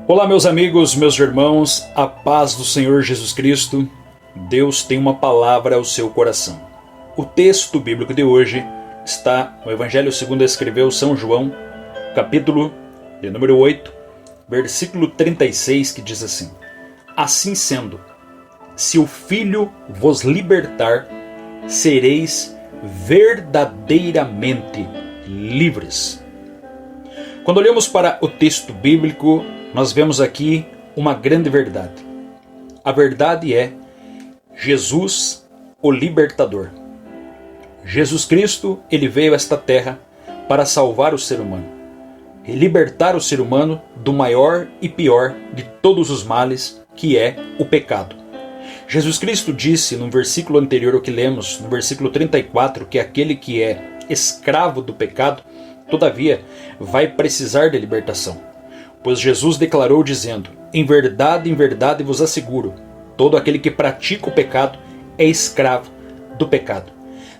Olá, meus amigos, meus irmãos, a paz do Senhor Jesus Cristo. Deus tem uma palavra ao seu coração. O texto bíblico de hoje está no Evangelho segundo escreveu São João, capítulo de número 8, versículo 36, que diz assim: Assim sendo, se o Filho vos libertar, sereis verdadeiramente livres. Quando olhamos para o texto bíblico, nós vemos aqui uma grande verdade. A verdade é Jesus, o libertador. Jesus Cristo, ele veio a esta terra para salvar o ser humano e libertar o ser humano do maior e pior de todos os males, que é o pecado. Jesus Cristo disse no versículo anterior ao que lemos, no versículo 34, que aquele que é escravo do pecado, todavia, vai precisar de libertação. Pois Jesus declarou dizendo: em verdade vos asseguro, todo aquele que pratica o pecado é escravo do pecado.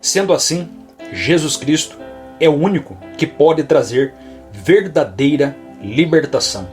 Sendo assim, Jesus Cristo é o único que pode trazer verdadeira libertação.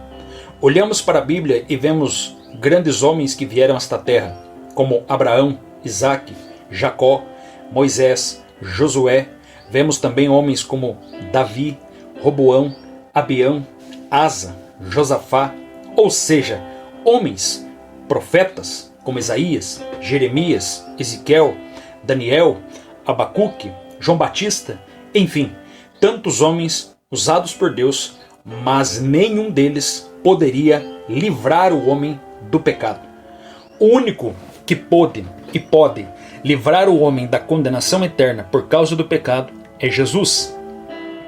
Olhamos para a Bíblia e vemos grandes homens que vieram a esta terra, como Abraão, Isaque, Jacó, Moisés, Josué. Vemos também homens como Davi, Roboão, Abião, Asa, Josafá, ou seja, homens, profetas como Isaías, Jeremias, Ezequiel, Daniel, Abacuque, João Batista, enfim, tantos homens usados por Deus, mas nenhum deles poderia livrar o homem do pecado. O único que pode livrar o homem da condenação eterna por causa do pecado é Jesus.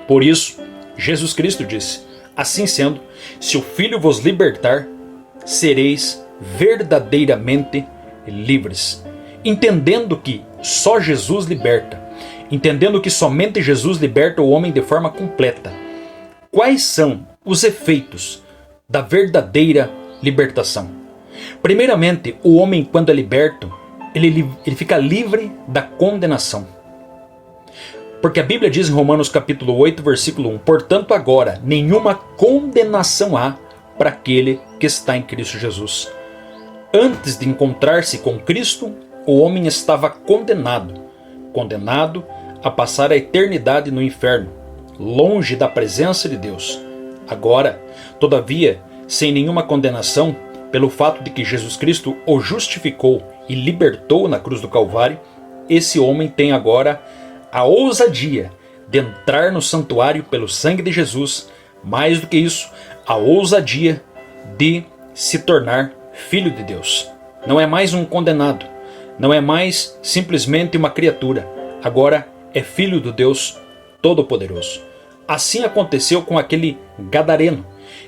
Por isso, Jesus Cristo disse: assim sendo, se o Filho vos libertar, sereis verdadeiramente livres. Entendendo que só Jesus liberta, entendendo que somente Jesus liberta o homem de forma completa, quais são os efeitos da verdadeira libertação? Primeiramente, o homem, quando é liberto, ele fica livre da condenação. Porque a Bíblia diz em Romanos capítulo 8, versículo 1, portanto agora nenhuma condenação há para aquele que está em Cristo Jesus. Antes de encontrar-se com Cristo, o homem estava condenado a passar a eternidade no inferno, longe da presença de Deus. Agora, todavia, sem nenhuma condenação, pelo fato de que Jesus Cristo o justificou e libertou na cruz do Calvário, esse homem tem agora a ousadia de entrar no santuário pelo sangue de Jesus, mais do que isso, a ousadia de se tornar filho de Deus. Não é mais um condenado, não é mais simplesmente uma criatura, agora é filho do Deus Todo-Poderoso. Assim aconteceu com aquele gadareno,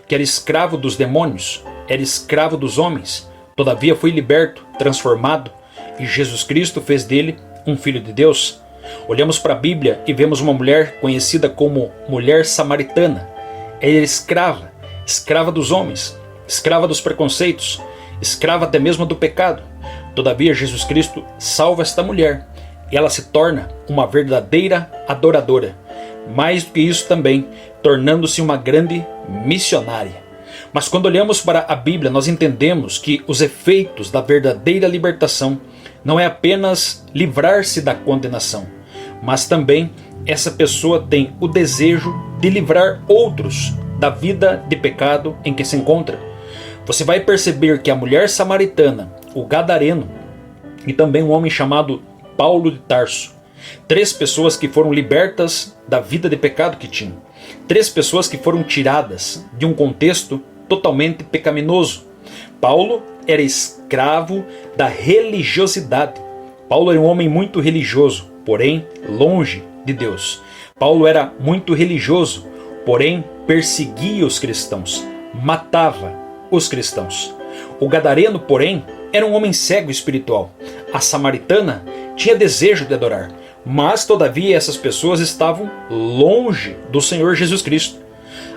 que era escravo dos demônios, era escravo dos homens, todavia foi liberto, transformado, e Jesus Cristo fez dele um filho de Deus. Olhamos para a Bíblia e vemos uma mulher conhecida como mulher samaritana. Ela era escrava dos homens, escrava dos preconceitos, escrava até mesmo do pecado. Todavia Jesus Cristo salva esta mulher e ela se torna uma verdadeira adoradora. Mais do que isso também, tornando-se uma grande missionária. Mas quando olhamos para a Bíblia, nós entendemos que os efeitos da verdadeira libertação não é apenas livrar-se da condenação, mas também essa pessoa tem o desejo de livrar outros da vida de pecado em que se encontra. Você vai perceber que a mulher samaritana, o gadareno e também um homem chamado Paulo de Tarso, 3 pessoas que foram libertas da vida de pecado que tinham, 3 pessoas que foram tiradas de um contexto totalmente pecaminoso. Paulo era escravo da religiosidade. Paulo era um homem muito religioso, porém longe de Deus. Paulo era muito religioso, porém perseguia os cristãos, matava os cristãos. O gadareno, porém, era um homem cego espiritual. A samaritana tinha desejo de adorar, mas todavia essas pessoas estavam longe do Senhor Jesus Cristo.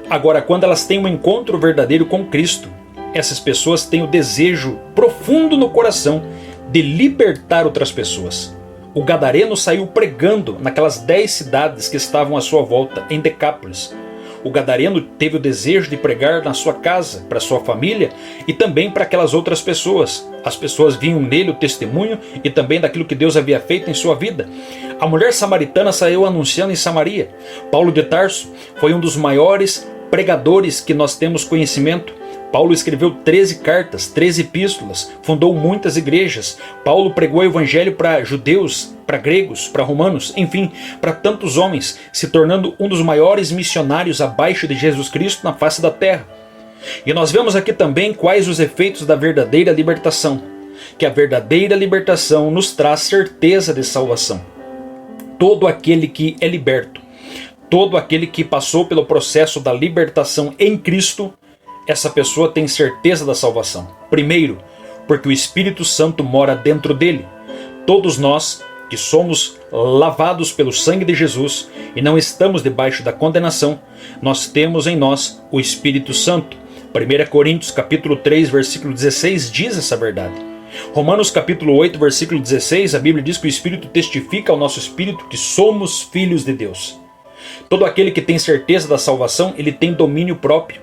Agora, quando elas têm um encontro verdadeiro com Cristo, essas pessoas têm o desejo profundo no coração de libertar outras pessoas. O gadareno saiu pregando naquelas 10 cidades que estavam à sua volta, em Decápolis. o gadareno teve o desejo de pregar na sua casa, para sua família e também para aquelas outras pessoas. As pessoas viam nele o testemunho e também daquilo que Deus havia feito em sua vida. A mulher samaritana saiu anunciando em Samaria. Paulo de Tarso foi um dos maiores pregadores que nós temos conhecimento. Paulo escreveu 13 cartas, 13 epístolas, fundou muitas igrejas. Paulo pregou o evangelho para judeus, para gregos, para romanos, enfim, para tantos homens, se tornando um dos maiores missionários abaixo de Jesus Cristo na face da terra. E nós vemos aqui também quais os efeitos da verdadeira libertação, que a verdadeira libertação nos traz certeza de salvação. Todo aquele que é liberto, todo aquele que passou pelo processo da libertação em Cristo, essa pessoa tem certeza da salvação. Primeiro, porque o Espírito Santo mora dentro dele. Todos nós que somos lavados pelo sangue de Jesus e não estamos debaixo da condenação, nós temos em nós o Espírito Santo. 1 Coríntios capítulo 3, versículo 16 diz essa verdade. Romanos capítulo 8, versículo 16, a Bíblia diz que o Espírito testifica ao nosso espírito que somos filhos de Deus. Todo aquele que tem certeza da salvação, ele tem domínio próprio.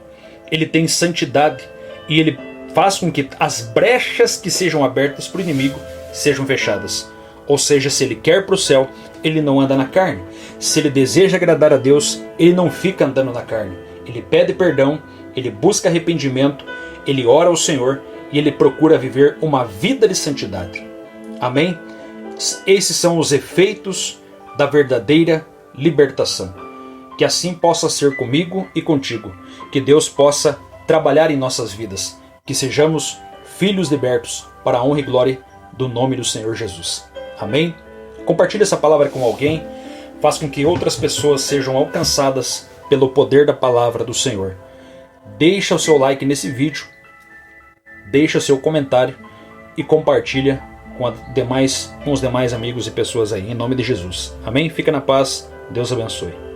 Ele tem santidade e ele faz com que as brechas que sejam abertas para o inimigo sejam fechadas. Ou seja, se ele quer para o céu, ele não anda na carne. Se ele deseja agradar a Deus, ele não fica andando na carne. Ele pede perdão, ele busca arrependimento, ele ora ao Senhor e ele procura viver uma vida de santidade. Amém? Esses são os efeitos da verdadeira libertação. Que assim possa ser comigo e contigo. Que Deus possa trabalhar em nossas vidas. Que sejamos filhos libertos para a honra e glória do nome do Senhor Jesus. Amém? Compartilhe essa palavra com alguém. Faça com que outras pessoas sejam alcançadas pelo poder da palavra do Senhor. Deixa o seu like nesse vídeo. Deixa o seu comentário. E compartilha com os demais amigos e pessoas aí. Em nome de Jesus. Amém? Fica na paz. Deus abençoe.